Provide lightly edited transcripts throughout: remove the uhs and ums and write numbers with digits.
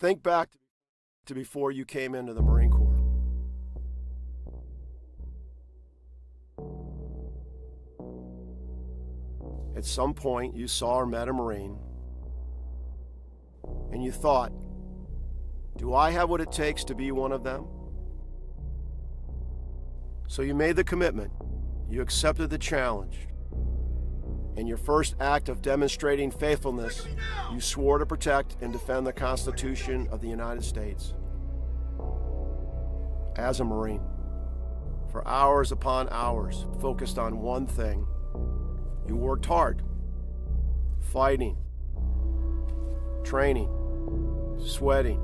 Think back to before you came into the Marine Corps. At some point, you saw or met a Marine, and you thought, do I have what it takes to be one of them? So you made the commitment, you accepted the challenge, and your first act of demonstrating faithfulness, you swore to protect and defend the Constitution of the United States. As a Marine, for hours upon hours, focused on one thing, you worked hard, fighting, training, sweating,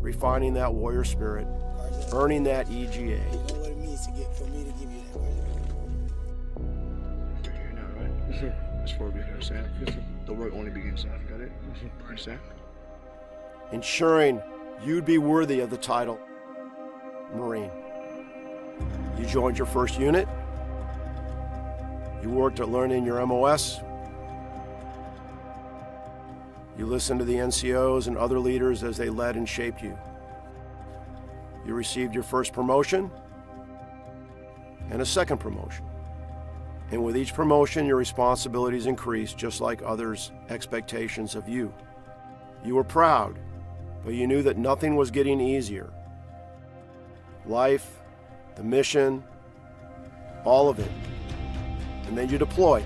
refining that warrior spirit, earning that EGA. You know what it means for me to give you that, Right here now, right? Yes, sir. It's 4 here, Sam. Yes, sir. The work only begins now. Got it? Yes, sir. Right, Sam. Ensuring you'd be worthy of the title Marine. You joined your first unit. You worked at learning your MOS. You listened to the NCOs and other leaders as they led and shaped you. You received your first promotion and a second promotion. And with each promotion, your responsibilities increased, just like others' expectations of you. You were proud, but you knew that nothing was getting easier. Life, the mission, all of it. And then you deployed,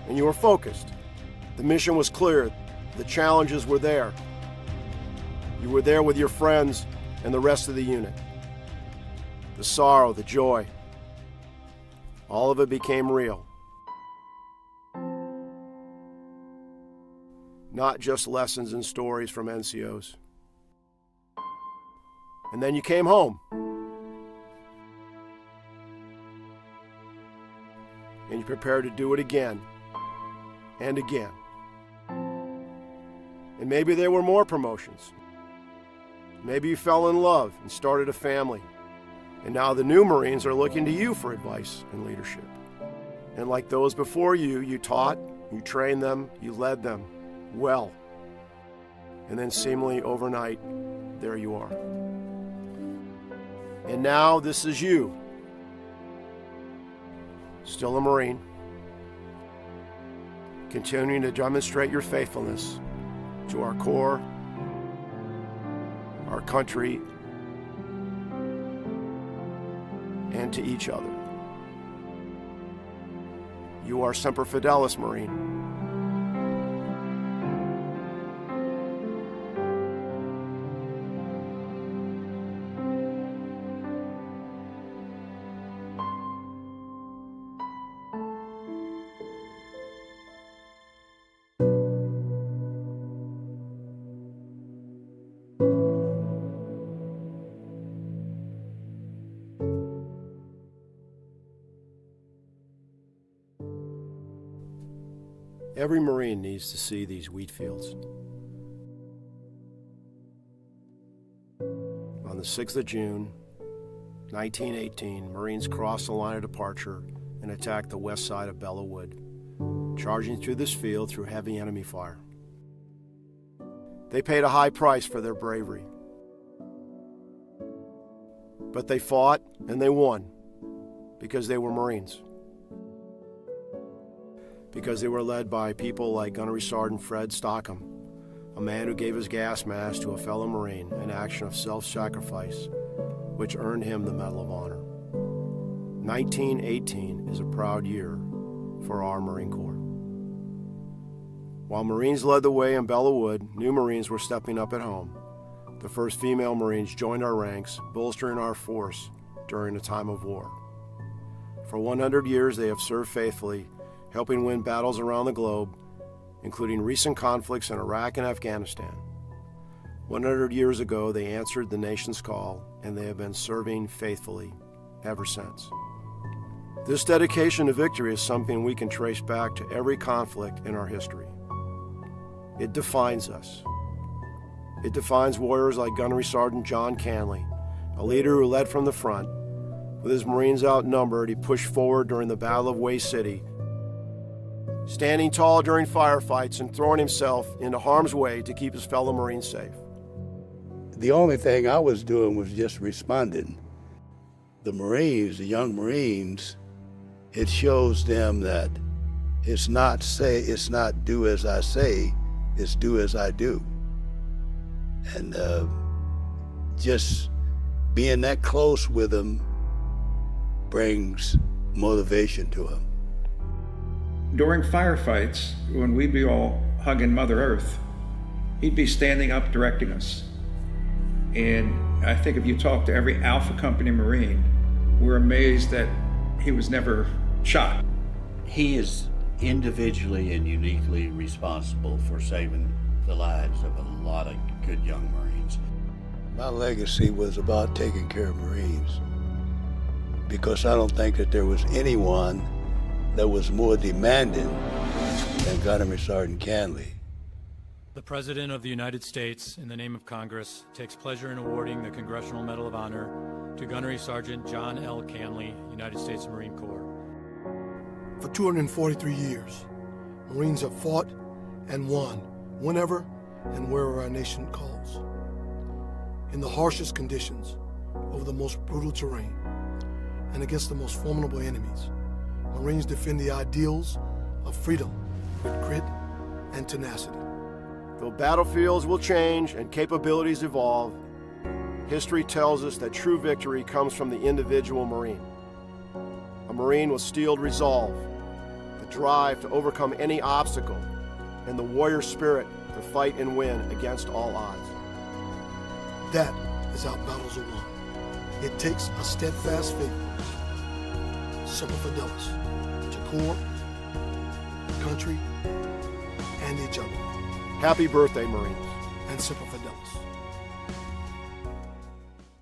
and you were focused. The mission was clear. The challenges were there. You were there with your friends and the rest of the unit. The sorrow, the joy, all of it became real. Not just lessons and stories from NCOs. And then you came home. And you prepared to do it again and again. And maybe there were more promotions. Maybe you fell in love and started a family. And now the new Marines are looking to you for advice and leadership. And like those before you, you taught, you trained them, you led them well. And then seemingly overnight, there you are. And now this is you. Still a Marine, continuing to demonstrate your faithfulness to our Corps, our country, and to each other. You are Semper Fidelis, Marine. Every Marine needs to see these wheat fields. On the 6th of June, 1918, Marines crossed the line of departure and attacked the west side of Belleau Wood, charging through this field through heavy enemy fire. They paid a high price for their bravery. But they fought and they won because they were Marines. Because they were led by people like Gunnery Sergeant Fred Stockham, a man who gave his gas mask to a fellow Marine, an action of self-sacrifice, which earned him the Medal of Honor. 1918 is a proud year for our Marine Corps. While Marines led the way in Belleau Wood, new Marines were stepping up at home. The first female Marines joined our ranks, bolstering our force during a time of war. For 100 years, they have served faithfully, helping win battles around the globe, including recent conflicts in Iraq and Afghanistan. 100 years ago, they answered the nation's call, and they have been serving faithfully ever since. This dedication to victory is something we can trace back to every conflict in our history. It defines us. It defines warriors like Gunnery Sergeant John Canley, a leader who led from the front. With his Marines outnumbered, he pushed forward during the Battle of Way City standing tall during firefights and throwing himself into harm's way to keep his fellow Marines safe. The only thing I was doing was just responding. The Marines, the young Marines, it shows them that it's not do as I say, it's do as I do. And just being that close with them brings motivation to them. During firefights, when we'd be all hugging Mother Earth, he'd be standing up directing us. And I think if you talk to every Alpha Company Marine, we're amazed that he was never shot. He is individually and uniquely responsible for saving the lives of a lot of good young Marines. My legacy was about taking care of Marines, because I don't think that there was anyone that was more demanding than Gunnery Sergeant Canley. The President of the United States, in the name of Congress, takes pleasure in awarding the Congressional Medal of Honor to Gunnery Sergeant John L. Canley, United States Marine Corps. For 243 years, Marines have fought and won whenever and wherever our nation calls. In the harshest conditions, over the most brutal terrain, and against the most formidable enemies, Marines defend the ideals of freedom with grit and tenacity. Though battlefields will change and capabilities evolve, history tells us that true victory comes from the individual Marine. A Marine with steeled resolve, the drive to overcome any obstacle, and the warrior spirit to fight and win against all odds. That is how battles are won. It takes a steadfast faith, Semper Fidelis, to corps, country, and each other. Happy birthday, Marines. And Semper Fidelis.